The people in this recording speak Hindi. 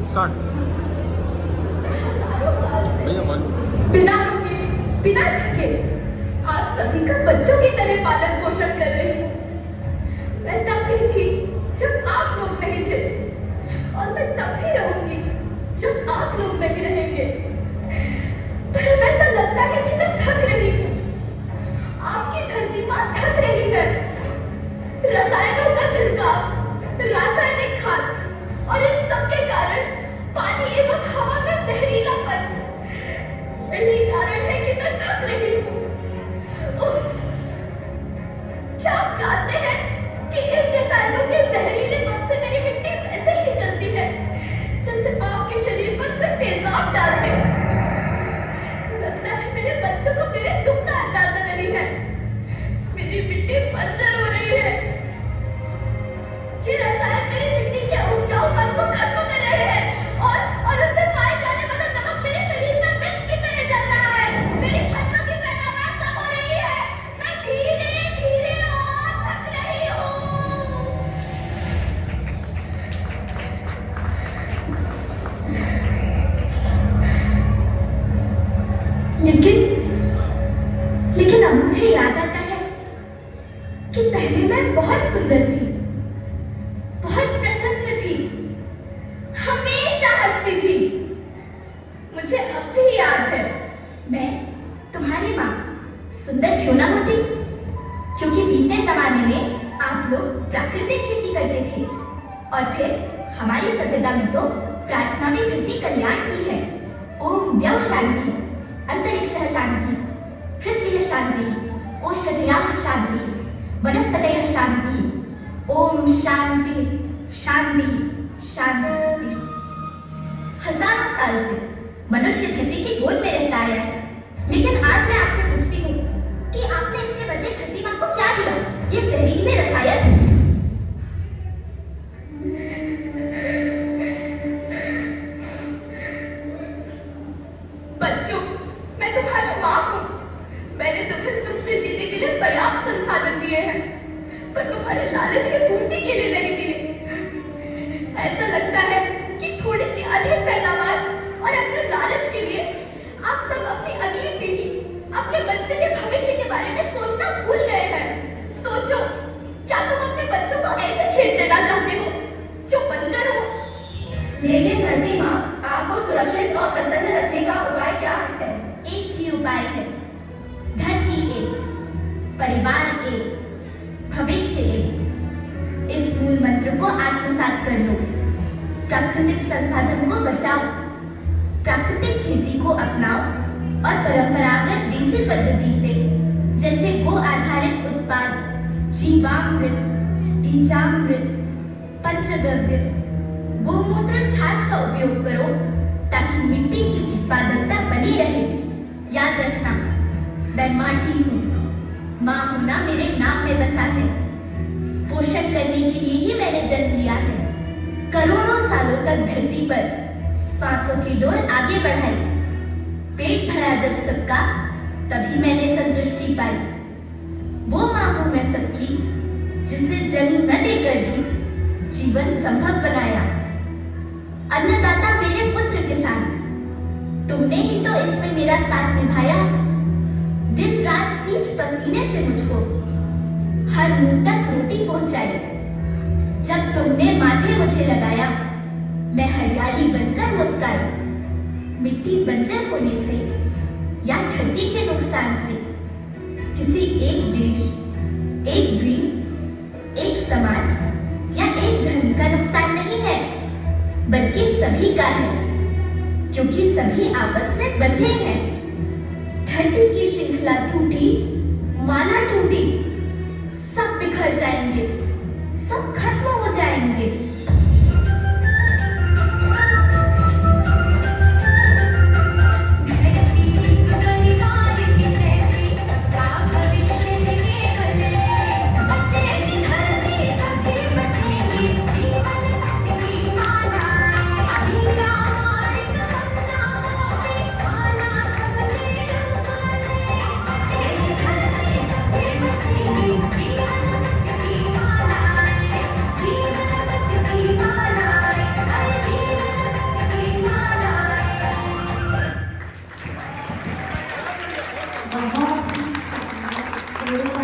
स्टार्ट। भैया मान बिना रुके, बिना थके आप सभी का बच्चों की तरह पालन पोषण कर रही हूँ। मैं तभी थी जब आप लोग नहीं थे और मैं तभी रहूंगी जब आप लोग नहीं रहेंगे। पर अब ऐसा लगता है कि मैं थक रही हूँ। आपकी धरती माँ थक रही है। रसायनों का छिड़काव, रासायनिक खाद और इन सब के कारण पानी एवं हवा में जहरीलापन, यही कारण है कि मैं थक रही हूँ। क्या आप जानते हैं कि इन रसायनों के जहरीलेपन से मेरी मिट्टी वैसे ही चलती है जैसे आपके शरीर पर कोई तेजाब डाल दे। लगता है मेरे बच्चों को मेरे दुख का अंदाजा नहीं है। मेरी मिट्टी बंजर हो रही है। ये रसायन मेरी मिट्टी के उपजाऊपन को खत्म कर रहे हैं और उससे पाए जाने वाला नमक मेरे शरीर पर मिर्च की तरह जल रहा है। मेरी फसलों की पैदावार कम हो रही है। मैं धीरे धीरे और थक रही हूँ। लेकिन अब मुझे याद आता है कि पहले मैं बहुत सुंदर थी, बहुत प्रसन्न थी, हमेशा हंसती थी। मुझे अब भी याद है, मैं तुम्हारी माँ सुंदर क्यों ना होती, क्योंकि बीते जमाने में आप लोग प्राकृतिक खेती करते थे और फिर हमारी सभ्यता में तो प्रार्थना भी धरती कल्याण की है। ओम द्यौ शांति, अंतरिक्ष शांति, पृथ्वी शांति, औषधयः शांति, वनस्पतयः शांति। ओम शांति शांति शांति। हजारों साल से मनुष्य धरती की गोद में रहता आया है, लेकिन आज मैं आपसे पूछती हूँ कि आपने इसके बदले धरती माँ को क्या दिया? ये जहरीले रसायन। बच्चों, मैं तुम्हारी माँ हूँ। मैंने तुम्हें सुख से जीने के लिए पर्याप्त संसाधन दिए हैं, पर तुम्हारे लालच की पूर्ति के लिए नहीं दिए। ऐसा लगता है कि थोड़ी सी अधिक पैदावार और अपने लालच के लिए आप सब अपनी अगली पीढ़ी, अपने बच्चे के भविष्य के बारे में सोचना भूल गए हैं। सोचो, क्या तुम अपने बच्चों को ऐसे खेत देना चाहते हो जो बंजर हो? लेकिन धरती माँ, आपको सुरक्षित और प्रसन्न रखने का उपाय क्या है? एक ही उपाय है, धरती एक, परिवार एक, भविष्य एक। इस मूल मंत्र को आत्मसात कर लो। प्राकृतिक संसाधन को बचाओ, प्राकृतिक खेती को अपनाओ और परंपरागत देसी पद्धति से, जैसे गो आधारित उत्पाद, जीवामृत, बीजामृत, पंचगव्य, गोमूत्र छाछ का उपयोग करो ताकि मिट्टी की उत्पादकता बनी रहे। याद रखना, मैं माटी हूँ। माँ होना मेरे नाम में बसा है। पोषण करने के लिए ही मैंने जन्म लिया है। करोड़ों सालों तक धरती पर सांसों की डोर आगे बढ़ाई। पेट भरा जब सबका, तभी मैंने संतुष्टि पाई। वो माँ हूँ मैं सबकी, जिसने जन्म न देकर भी जीवन संभव बनाया। अन्नदाता मेरे पुत्र किसान, तुमने ही तो इसमें मेरा साथ निभाया। दिन रात सींच पसीने से मुझको हर मुंह तक रोटी पहुंचाई। जब तुमने माथे मुझे लगाया, मैं हरियाली बनकर मुस्काई। मिट्टी बंजर होने से या धरती के नुकसान से किसी एक देश, एक द्वीप, एक समाज या एक धर्म का नुकसान नहीं है, बल्कि सभी का है, क्योंकि सभी आपस में बंधे हैं। धरती की श्रृंखला टूटी, माला टूटी, सब बिखर जाएंगे, सब खत्म हो जाएंगे। बहुत ही शानदार शेरों का